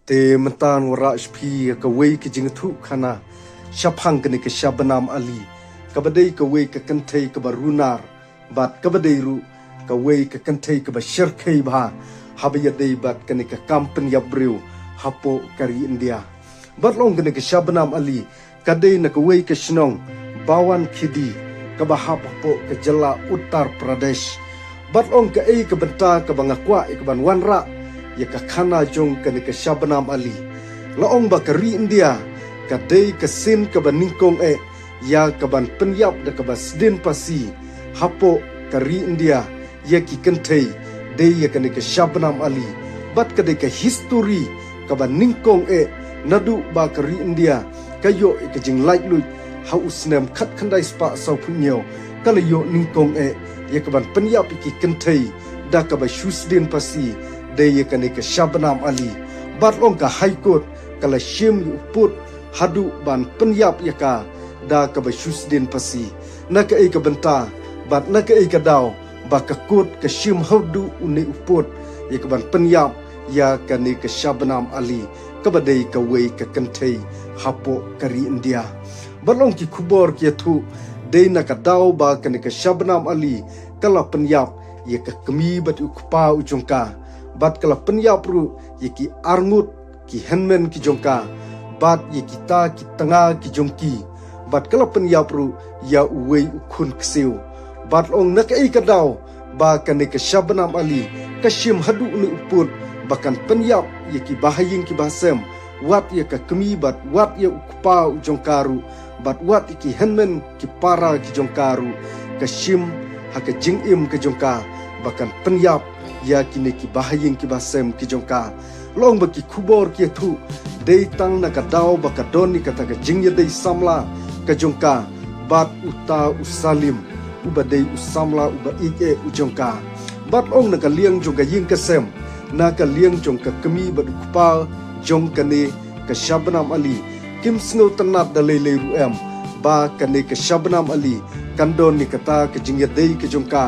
te mentan wara shpi ka wei ke jingthu khana shaphang kene ke shabanam ali ka badai ka wei ka kanthei ka barunar bat ka badai ru ka wei ka kanthei ka bashirkhei bha habya dei bat kene ka kampen yabriu hapo kari India bat long kene ke shabanam ali ka dei na ka wei ka shnong bawan khidi ka bahap hapo ka jala Uttar Pradesh bat long ka ei ka benta ka bangakwa ka ban wanra ya ka khana jong ka ni ka shabanam ali laong ba kari India ka dei ka sin ka baningkong ya ka ban penyap da ka basdin pasi hapo kari India ya ki kenthei dei ya ka ni ka shabanam ali bat ka dei ka history ka baningkong nadu ba kari India kayo ka jing like lu ha usnem khat khandai spa sau punyo kala yo ningkong ya ka ban penyap ki kenthei da ka ba shusdin pasi daya kane ke shabanam ali batlong ka high court kala shim uput hadu ban penyap yaka da ka bashusdin pasi naka ei ka benta bat naka ei ka daw ba ka court ka shim hadu uni uput yaka ban penyap ya kane ke shabanam ali ka badai ka wei ka kanthei hapo kari India batlong ki khubor ki thu dei naka daw ba kane ke shabanam ali kala penyap yaka kemi bat ukpa ujungka bat kala penyap ru yaki arngut ki henmen ki jongka bat yaki ta ki tanga ki jongki bat kala penyap ru ya uwei ukhun ksiu bat ong nak ei kadaw ba kane ka shabanam ali kashim hadu uni uput bakan penyap yaki bahaying ki basem wat yaka kemi bat wat ya ukpa jongkaru bat wat yaki henmen ki para ki jongkaru kashim haka jingim ki jongka bakan penyap ya kini ki bahaying ki basem ki jongka long baki khubor ki thu dei tang na ka daw baka doni kata ka jingya dei samla ka jongka bat uta usalim uba dei usamla uba ike ujongka bat ong na ka liang jongka ying ka sem na ka liang jongka kemi bat ukpa jongka ne ka shabanam ali kim snow tanat da lele ruem ba ka ne ka shabanam ali kandon ni kata ka jingya dei ka jongka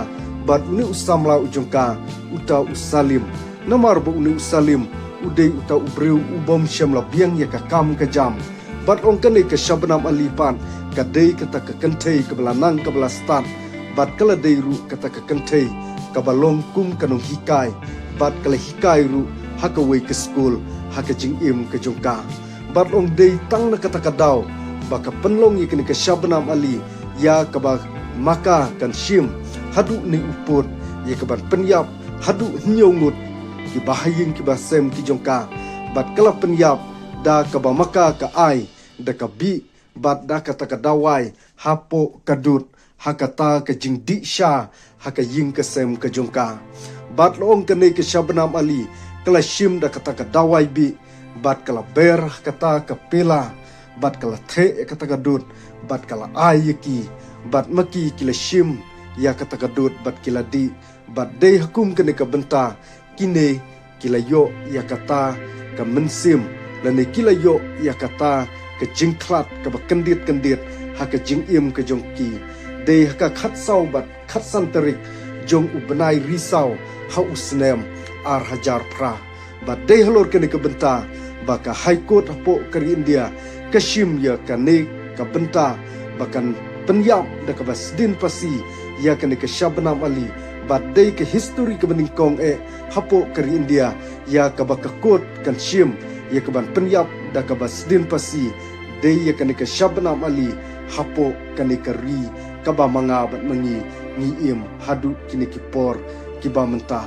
bat uni usamla ujongka uta usalim namar ba uni usalim udei uta ubreu ubom shamla biang ya ka kam ka jam bat ong kane ka shabanam alipan ka dei kata ka kanthei ka belanang ka belastan bat kala dei ru kata ka kanthei ka balong kum kanong hikai bat kala hikai ru haka wei ka school haka jing im ka jongka bat ong dei tang na kata ka daw ba ka penlong ya kane ka shabanam ali ya ka ba maka kan shim hadu ni uput ya ka ban penyap hadu nyongut ki bahaying ki basem ki jongka bat kala penyap da ka ba maka ka ai da ka bi bat da ka ta ka dawai hapo kadut hakata ka jingdi sha haka ying ka sem ka jongka bat long ka nei ka shabanam ali kala shim da ka ta ka dawai bi bat kala ber kata ka pela bat kala the ka ta ka dut bat kala ai ki bat maki kila shim ya kata kadut bat kila di bat dei hakum kene ka benta kine kila yo ya kata ka mensim lane kila yo ya kata ka jingklat ka bakendit ha ka jingim ka jongki dei ka khatsau bat khatsantarik jong ubenai risau ha usnem ar hajar pra bat dei halor kene ka benta baka high court hapo kari India kashim ya kane ka benta bakan penyap da ka basdin pasi ya kane ka shabanam ali bat dei ka history ka baningkong hapo kari India ya ka baka kot kan shim ya ka ban penyap da ka basdin pasi dei ya kane ka shabanam ali hapo kane ka ri ka ba manga bat mangi ni im hadu kini ki por ki ba mentah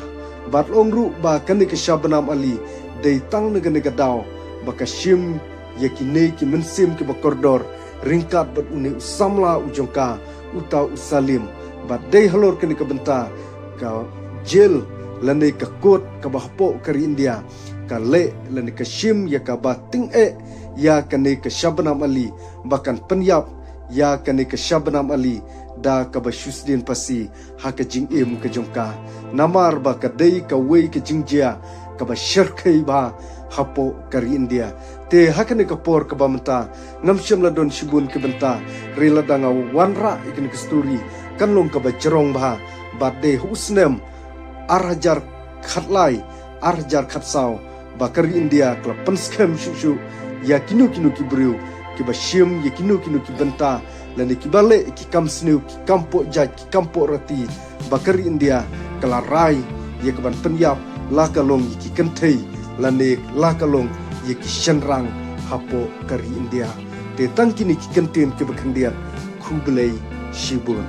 bat long ru ba kane ka shabanam ali dei tang na kane ka daw baka shim ya kine ki mensim ki ba koridor ringkat bat uni usamla ujongka uta usalim bat dei halor kene ka benta ka jail lane ka kot ka bahpo kari India ka le lane ka shim ya ka bating ya kane ka shabanam ali bakan penyap ya kane ka shabanam ali da ka bashusdin pasi haka jingim ka jongka namar ba ka dei ka wei ka jingjia ka bashirkhei ba hapo kari India te hakane ka por ka bamta ngamsham la don shibun ke benta rela danga wanra ikene ka story kanlong ka bajrong ba bat de husnem arhajar khatlai arhajar khatsau bakari India kala penskem shushu ya kinu ki beriu ki bashim ya kinu ki benta lani ki bale ki kamsnu ki kampo jaj ki kampo rati bakari India kala rai ya keban penyap lakalong ki kentei lani lakalong ya ki shenrang hapo kari India te tangkini ki kenten ke bakandia kubelai shibun